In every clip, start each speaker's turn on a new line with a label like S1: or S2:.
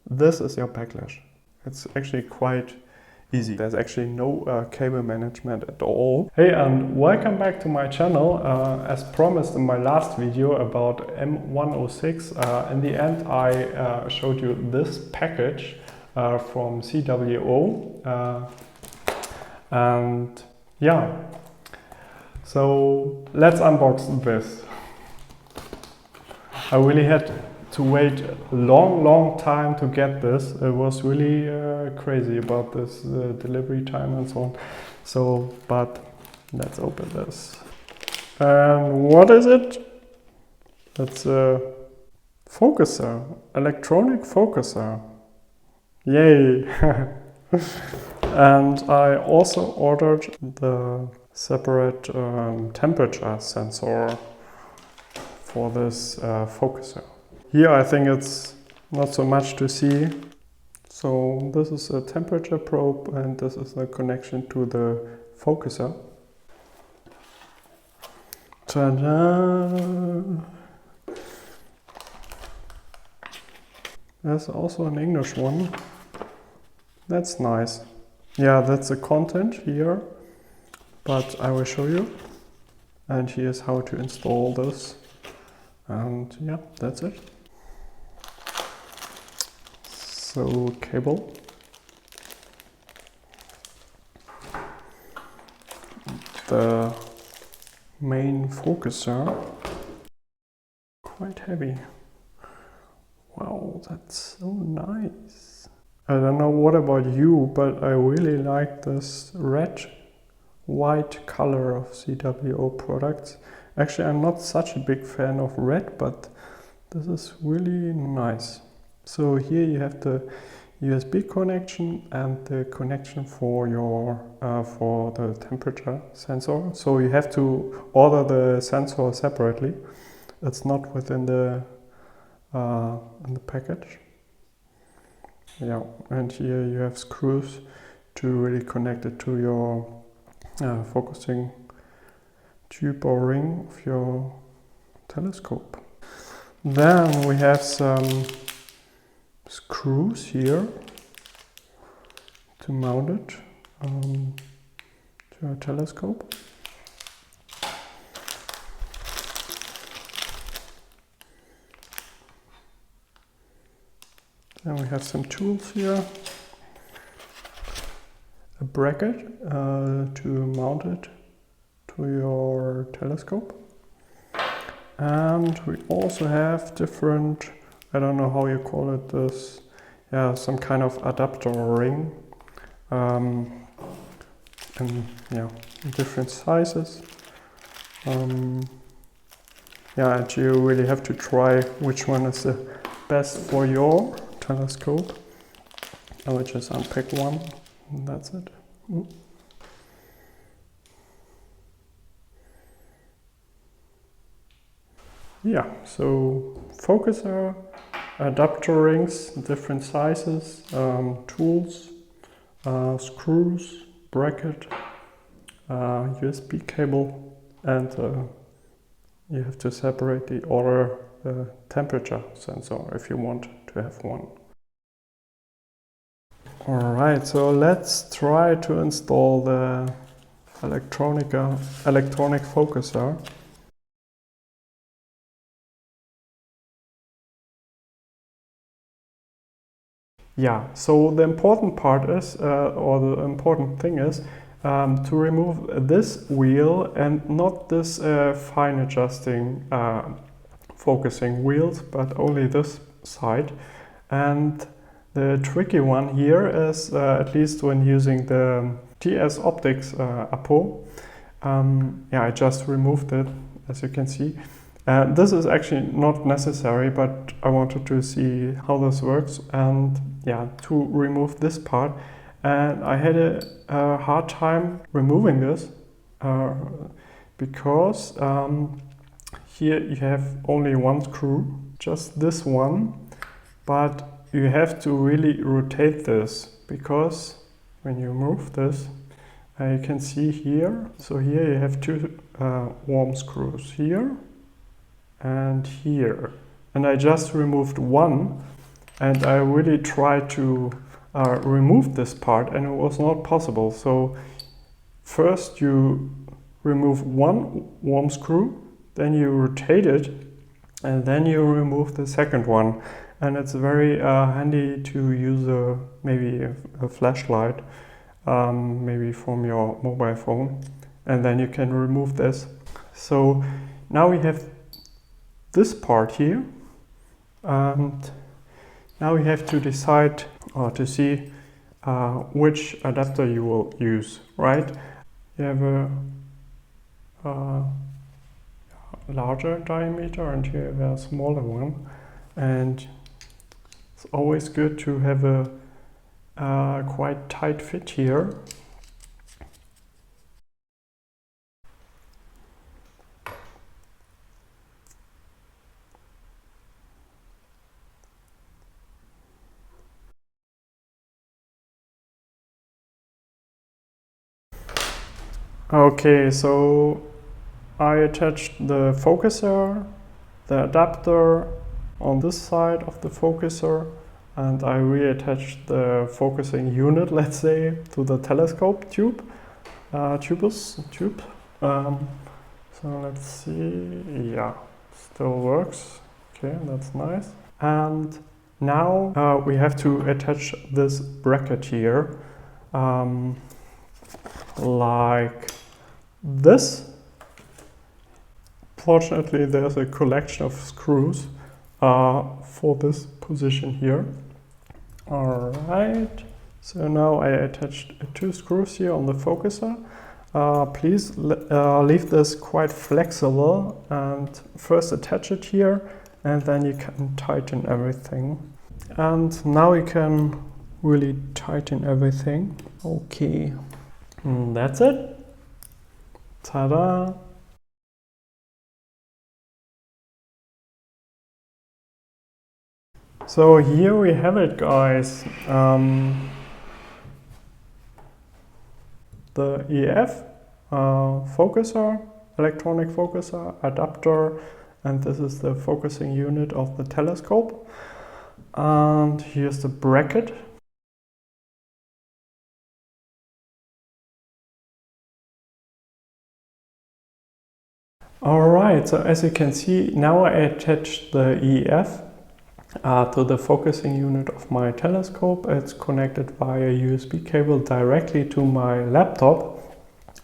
S1: this is your backlash. It's actually quite easy. There's actually no cable management at all. Hey, and welcome back to my channel. As promised in my last video about M106, in the end I showed you this package from ZWO. And yeah, so let's unbox this. I really had to wait a long time to get this. It was really crazy about this delivery time and so on. So, but let's open this. And what is it? It's a focuser, electronic focuser. Yay! And I also ordered the separate temperature sensor for this focuser. Here I think it's not so much to see. So this is a temperature probe and this is the connection to the focuser. Ta-da! There's also an English one. That's nice. Yeah, that's the content here, but I will show you. And here's how to install this. And yeah, that's it. So, cable. The main focuser. Quite heavy. Wow, that's so nice. I don't know what about you, but I really like this red-white color of ZWO products. Actually, I'm not such a big fan of red, but this is really nice. So here you have the USB connection and the connection for your for the temperature sensor. So you have to order the sensor separately. It's not within the in the package. Yeah, and here you have screws to really connect it to your focusing tube or ring of your telescope. Then we have some screws here to mount it to our telescope. Then we have some tools here, a bracket to mount it to your telescope, and we also have different, I don't know how you call it, this, yeah, some kind of adapter ring, and yeah, different sizes. Yeah, and you really have to try which one is the best for your telescope. I will just unpack one, and that's it. Yeah, so focuser, adapter rings, different sizes, tools, screws, bracket, USB cable, and you have to separately order the temperature sensor if you want to have one. Alright, so let's try to install the electronic focuser. Yeah, so the important part is, or the important thing is, to remove this wheel and not this fine adjusting focusing wheels, but only this side. And the tricky one here is, at least when using the TS Optics Apo, yeah, I just removed it, as you can see. This is actually not necessary, but I wanted to see how this works, and yeah, to remove this part. And I had a hard time removing this because here you have only one screw, just this one, but you have to really rotate this, because when you move this, you can see here, so here you have two worm screws, here and here, and I just removed one, and I really tried to remove this part, and it was not possible. So first you remove one worm screw, then you rotate it, and then you remove the second one. And it's very handy to use maybe a flashlight, maybe from your mobile phone, and then you can remove this. So now we have this part here, and now we have to decide or to see which adapter you will use, right? You have a larger diameter and you have a smaller one, and it's always good to have a quite tight fit here. Okay, so I attached the focuser, the adapter on this side of the focuser, and I reattached the focusing unit, let's say, to the telescope tube. So let's see, yeah, still works. Okay, that's nice. And now we have to attach this bracket here, like this. Fortunately, there's a collection of screws for this position here. All right, so now I attached 2 screws here on the focuser. Please leave this quite flexible and first attach it here, and then you can tighten everything. And now you can really tighten everything. Okay, that's it. Ta-da! So here we have it, guys. The EAF focuser, electronic focuser, adapter, and this is the focusing unit of the telescope. And here's the bracket. Alright, so as you can see, now I attached the EAF to the focusing unit of my telescope. It's connected via USB cable directly to my laptop.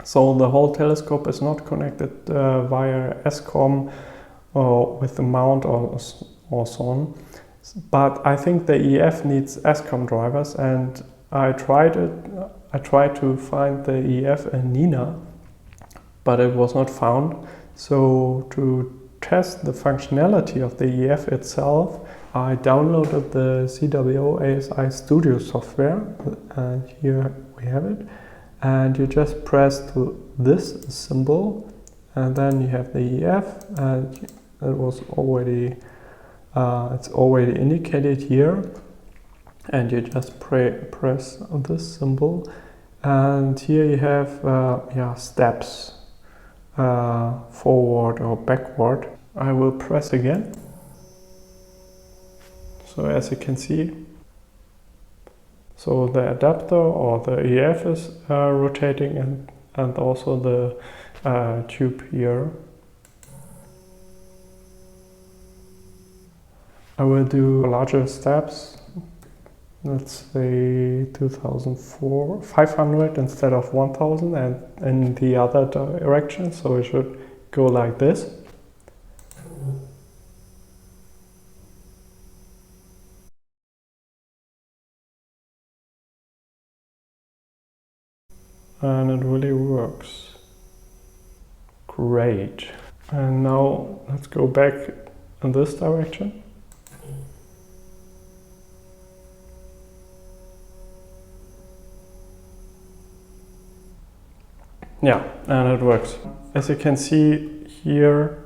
S1: So the whole telescope is not connected via ASCOM or with the mount or so on. But I think the EAF needs ASCOM drivers, and I tried it. I tried to find the EAF in Nina, but it was not found. So to test the functionality of the EAF itself, I downloaded the ZWO ASI Studio software, and here we have it. And you just press this symbol, and then you have the EAF, and it was already it's already indicated here. And you just press this symbol, and here you have steps, forward or backward. I will press again. So as you can see, so the adapter or the EAF is rotating, and also the tube here. I will do larger steps, let's say 500 instead of 1000, and in the other direction, so it should go like this. And it really works. Great. And now let's go back in this direction. Yeah, and it works. As you can see here,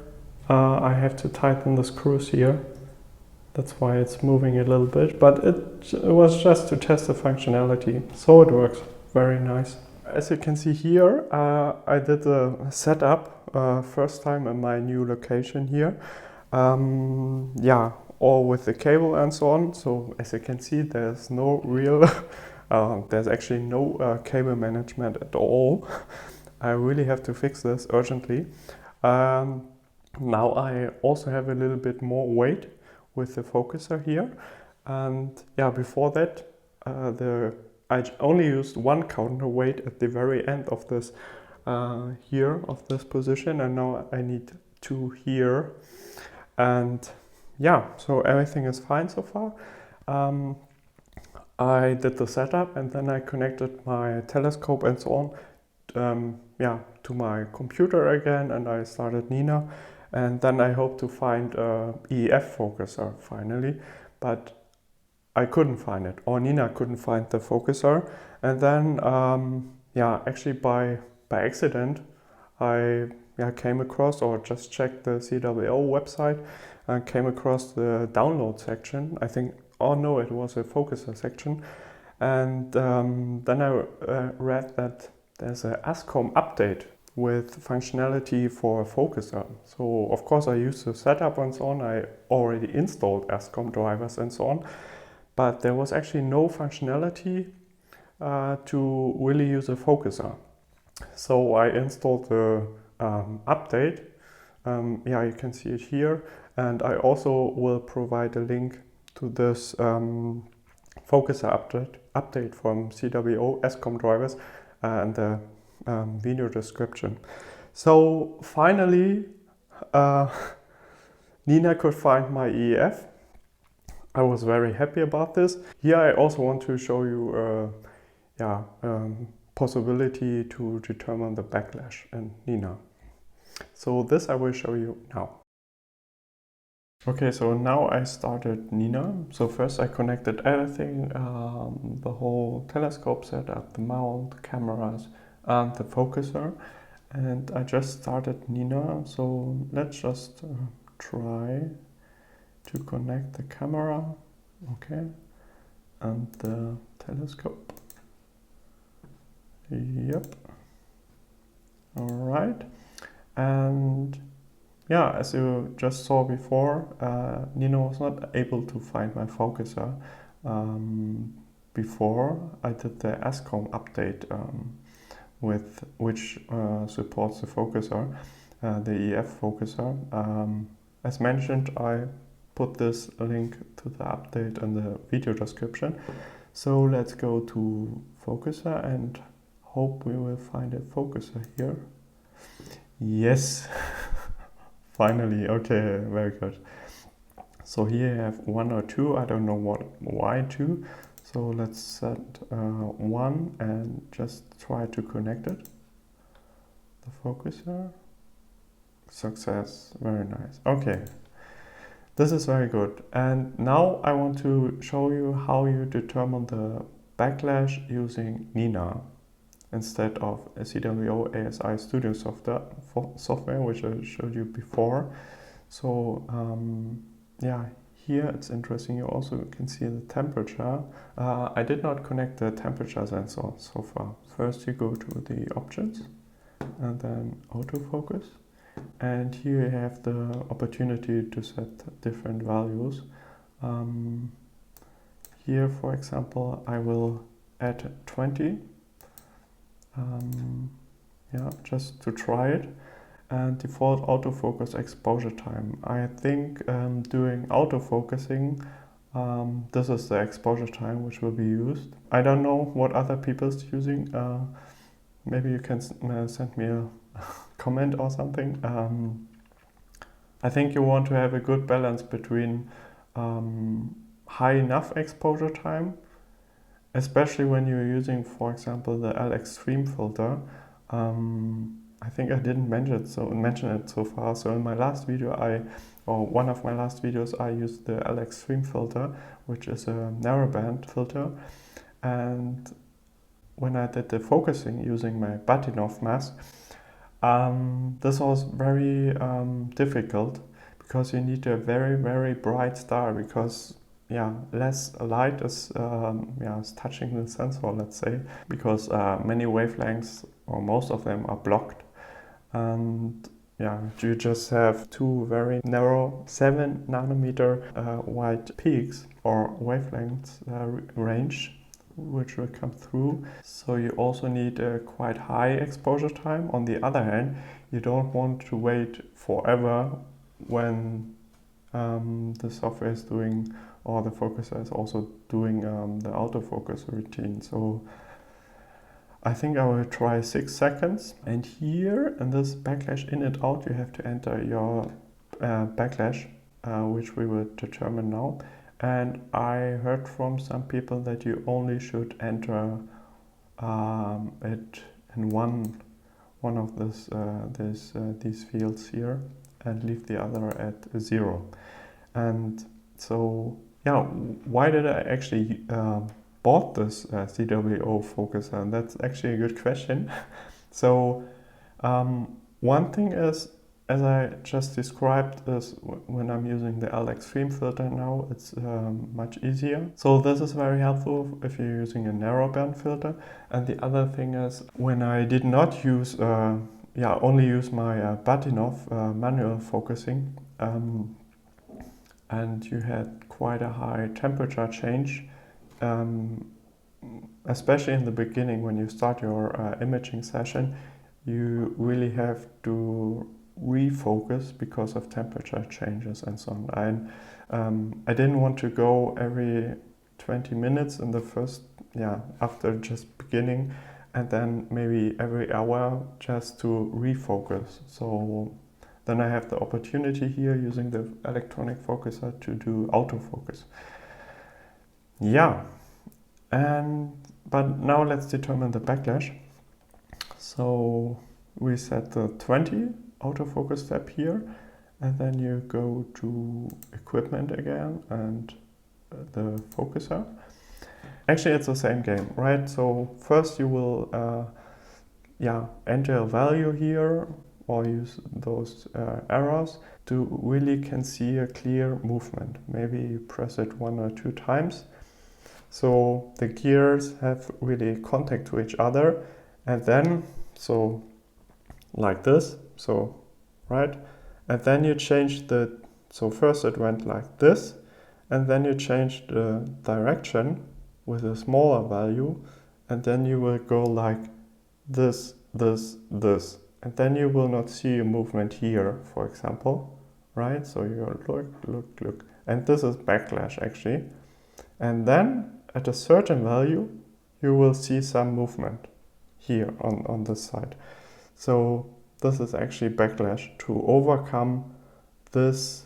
S1: I have to tighten the screws here. That's why it's moving a little bit, but it was just to test the functionality. So it works. Very nice. As you can see here, I did a setup first time in my new location here. Yeah, or with the cable and so on. So as you can see, there's no real, there's actually no cable management at all. I really have to fix this urgently. Now I also have a little bit more weight with the focuser here. And yeah, before that, I only used one counterweight at the very end of this here of this position, and now I need two here. And yeah, so everything is fine so far. I did the setup and then I connected my telescope and so on, yeah, to my computer again, and I started Nina. And then I hope to find a EAF focuser finally, but I couldn't find it, or Nina couldn't find the focuser. And then, yeah, actually by accident, I came across, or just checked the ZWO website and came across the download section. I think, oh no, it was a focuser section. And then I read that there's an ASCOM update with functionality for a focuser. So of course I used the setup and so on. I already installed ASCOM drivers and so on, but there was actually no functionality to really use a focuser. So I installed the update. Yeah, you can see it here, and I also will provide a link to this focuser update from ZWO ASCOM drivers and the video description. So finally, Nina could find my EAF. I was very happy about this. Here I also want to show you possibility to determine the backlash in Nina. So this I will show you now. Okay, so now I started Nina. So first I connected everything, the whole telescope setup, the mount, cameras, and the focuser. And I just started Nina. So let's just try to connect the camera, okay, and the telescope. Yep. All right. And yeah, as you just saw before, Nina was not able to find my focuser before I did the ASCOM update with which supports the focuser, the EF focuser. As mentioned, I put this link to the update in the video description. So let's go to focuser and hope we will find a focuser here. Yes, finally. Okay, very good. So here I have 1 or 2. I don't know why 2. So let's set 1 and just try to connect it. The focuser. Success. Very nice. Okay. This is very good. And now I want to show you how you determine the backlash using Nina instead of a ZWO ASI Studio software, which I showed you before. So yeah, here it's interesting. You also can see the temperature. I did not connect the temperature sensor so far. First you go to the options and then autofocus. And here you have the opportunity to set different values. Here, for example, I will add 20. Yeah, just to try it. And default autofocus exposure time. I think doing autofocusing, this is the exposure time which will be used. I don't know what other people's using. Maybe you can send me a comment or something. I think you want to have a good balance between high enough exposure time, especially when you're using, for example, the L Extreme filter. I think I didn't mention it so far. So in my last video, one of my last videos, I used the L Extreme filter, which is a narrowband filter. And when I did the focusing using my Batinov mask, this was very difficult because you need a very, very bright star, because less light is touching the sensor, let's say, because many wavelengths, or most of them, are blocked. And yeah, you just have two very narrow 7 nanometer wide peaks or wavelengths range, which will come through. So you also need a quite high exposure time. On the other hand, you don't want to wait forever when the software is doing, or the focuser is also doing the autofocus routine. So I think I will try 6 seconds. And here in this backlash in and out, you have to enter your backlash, which we will determine now. And I heard from some people that you only should enter it in one of these fields here and leave the other at 0. And so, yeah, why did I actually bought this ZWO focuser? And that's actually a good question. So one thing is, as I just described, is when I'm using the L extreme filter now, it's much easier. So this is very helpful if you're using a narrowband filter. And the other thing is, when I did not use, only use my button-off manual focusing, and you had quite a high temperature change, especially in the beginning when you start your imaging session, you really have to refocus because of temperature changes and so on. I didn't want to go every 20 minutes in the first, after just beginning, and then maybe every hour just to refocus. So then I have the opportunity here using the electronic focuser to do autofocus. Yeah, but now let's determine the backlash. So we set the 20 autofocus step here, and then you go to equipment again and the focuser. Actually, it's the same game, right? So first you will enter a value here or use those arrows to really can see a clear movement. Maybe you press it 1 or 2 times. So the gears have really contact to each other, and then, so like this, so, right? And then you change so first it went like this, and then you change the direction with a smaller value, and then you will go like this, this, this. And then you will not see a movement here, for example, right? So you look. And this is backlash actually. And then at a certain value, you will see some movement here on this side. So this is actually backlash to overcome this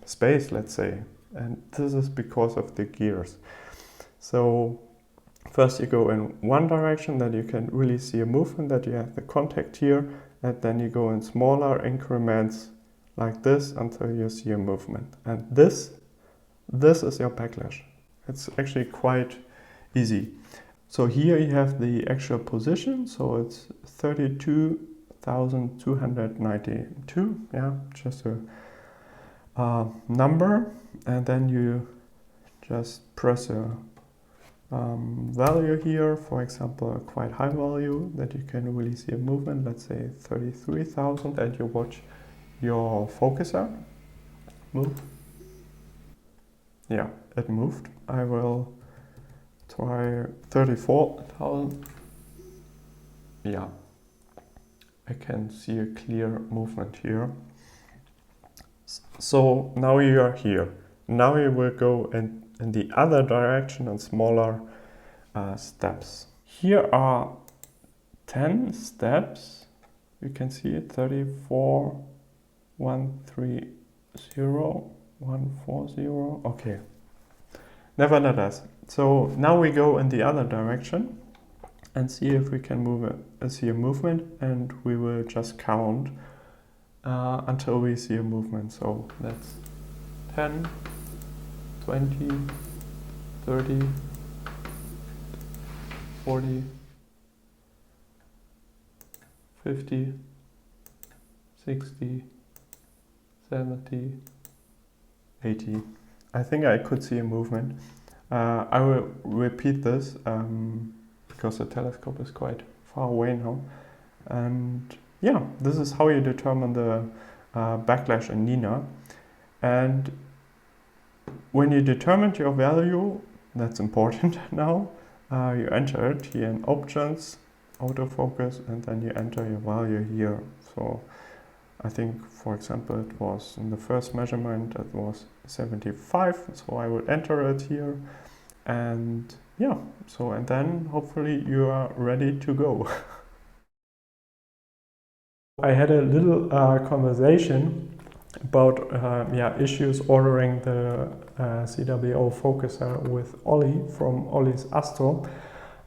S1: space, let's say. And this is because of the gears. So first you go in one direction, then you can really see a movement, that you have the contact here, and then you go in smaller increments like this until you see a movement. And this is your backlash. It's actually quite easy. So here you have the actual position, so it's 32,292, just a number, and then you just press a value here, for example, a quite high value that you can really see a movement, let's say 33,000, and you watch your focuser move. Yeah, it moved. I will try 34,000. Yeah, I can see a clear movement here. So now you are here. Now you will go in the other direction and smaller steps. Here are 10 steps. You can see it, 34, 130, 140. Okay. Nevertheless, so now we go in the other direction and see if we can see a movement, and we will just count until we see a movement. So that's 10, 20, 30, 40, 50, 60, 70, 80. I think I could see a movement. I will repeat this because the telescope is quite far away now. And yeah, this is how you determine the backlash in Nina. And when you determined your value, that's important now, you enter it here in options, autofocus, and then you enter your value here. So I think, for example, it was in the first measurement, it was 75, so I will enter it here. And yeah, so and then hopefully you are ready to go. I had a little conversation about issues ordering the ZWO focuser with Ollie from Ollie's Astro.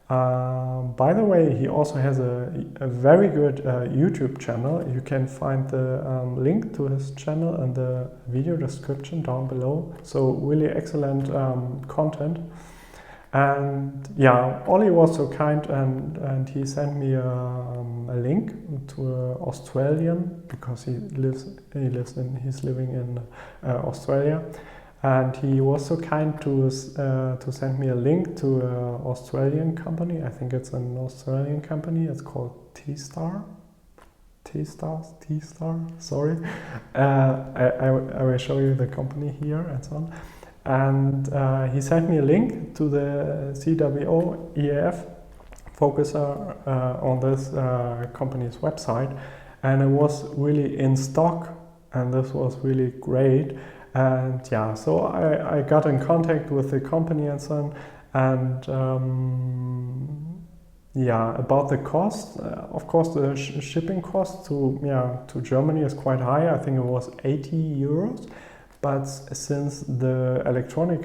S1: By the way, he also has a very good YouTube channel. You can find the link to his channel in the video description down below. So really excellent content. And yeah, Ollie was so kind and he sent me a link to an Australian, because he's living in Australia. And he was so kind to send me a link to an Australian company. I think it's an Australian company. It's called T-Star. Sorry. I will show you the company here and so on. And he sent me a link to the ZWO EAF focuser on this company's website. And it was really in stock. And this was really great. And yeah, so I got in contact with the company and so on, and yeah, about the cost. Of course, the shipping cost to Germany is quite high. I think it was 80 euros. But since the electronic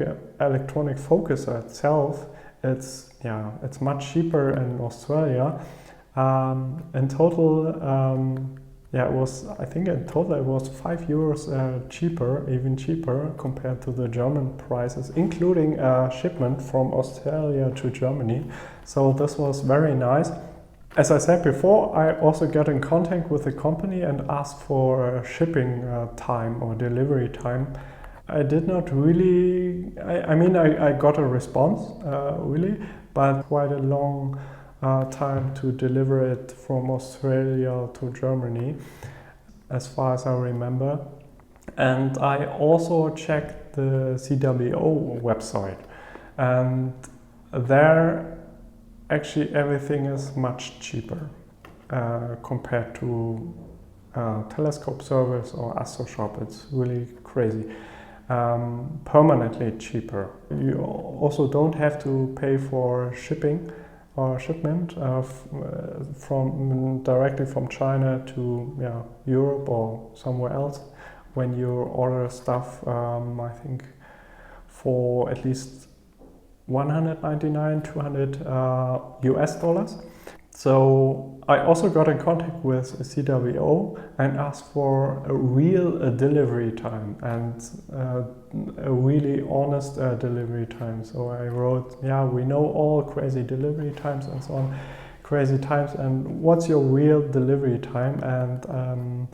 S1: focuser itself, it's much cheaper in Australia. In total. Yeah, it was, I think in total it was 5 euros cheaper, even cheaper compared to the German prices, including shipment from Australia to Germany. So this was very nice. As I said before, I also got in contact with the company and asked for shipping time or delivery time. I did not really, I got a response, really, but quite a long time to deliver it from Australia to Germany, as far as I remember. And I also checked the ZWO website, and there actually everything is much cheaper compared to telescope service or Astro shop. It's really crazy. Permanently cheaper. You also don't have to pay for shipping or shipment from directly from China to Europe or somewhere else when you order stuff. I think for at least 199, 200 US dollars. So I also got in contact with ZWO and asked for a real delivery time and a really honest delivery time. So I wrote, we know all crazy delivery times and so on, crazy times, and what's your real delivery time? And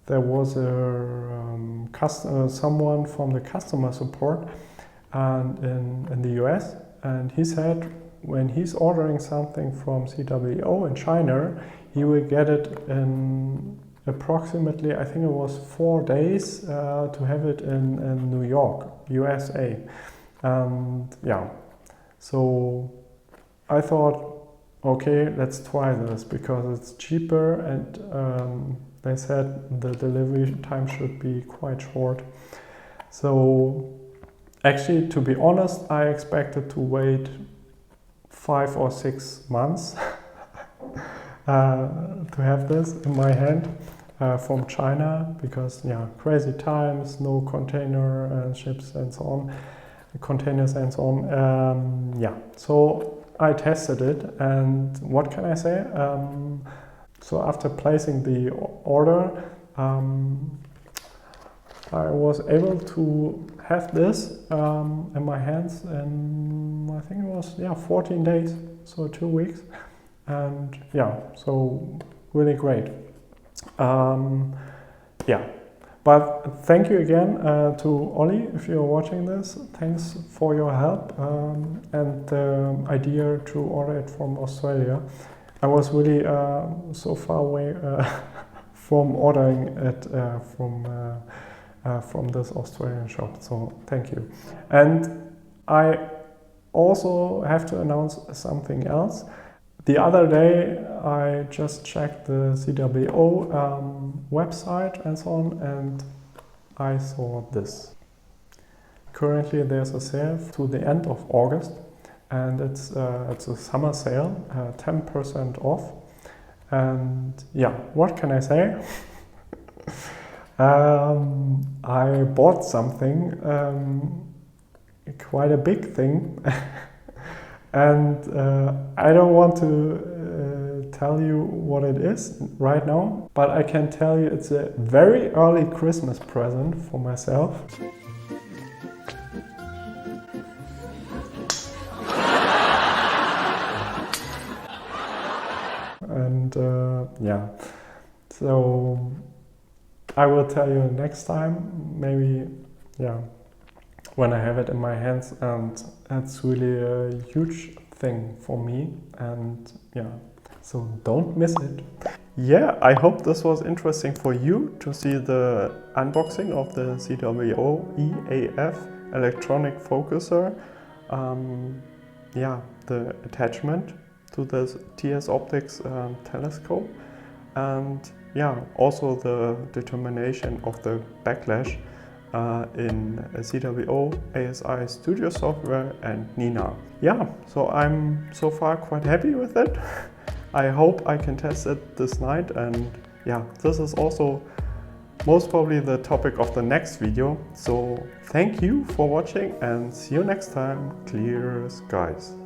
S1: there was someone from the customer support and in the US, and he said, when he's ordering something from ZWO in China, he will get it in approximately, I think it was 4 days to have it in New York, USA. And so I thought, okay, let's try this because it's cheaper, and they said the delivery time should be quite short. So actually, to be honest, I expected to wait 5 or 6 months to have this in my hand from China, because crazy times, no container ships and so on, containers and so on. So I tested it, and what can I say? So after placing the order, I was able to have this in my hands in, I think it was 14 days, so 2 weeks, and so really great. But thank you again to Ollie, if you're watching this. Thanks for your help and the idea to order it from Australia. I was really so far away from ordering it from this Australian shop, so thank you. And I also have to announce something else. The other day I just checked the ZWO website and so on, and I saw this. Currently there's a sale to the end of August, and it's a summer sale, 10% off. And yeah, what can I say? I bought something, quite a big thing, and I don't want to tell you what it is right now, but I can tell you it's a very early Christmas present for myself. And yeah, so I will tell you next time, maybe, yeah, when I have it in my hands, and it's really a huge thing for me, and yeah, so don't miss it. Yeah, I hope this was interesting for you to see the unboxing of the ZWO EAF electronic focuser. Yeah, the attachment to the TS Optics telescope, and yeah, also the determination of the backlash in ZWO ASI Studio software and Nina. Yeah, so I'm so far quite happy with it. I hope I can test it this night, and yeah, this is also most probably the topic of the next video. So thank you for watching, and see you next time. Clear skies.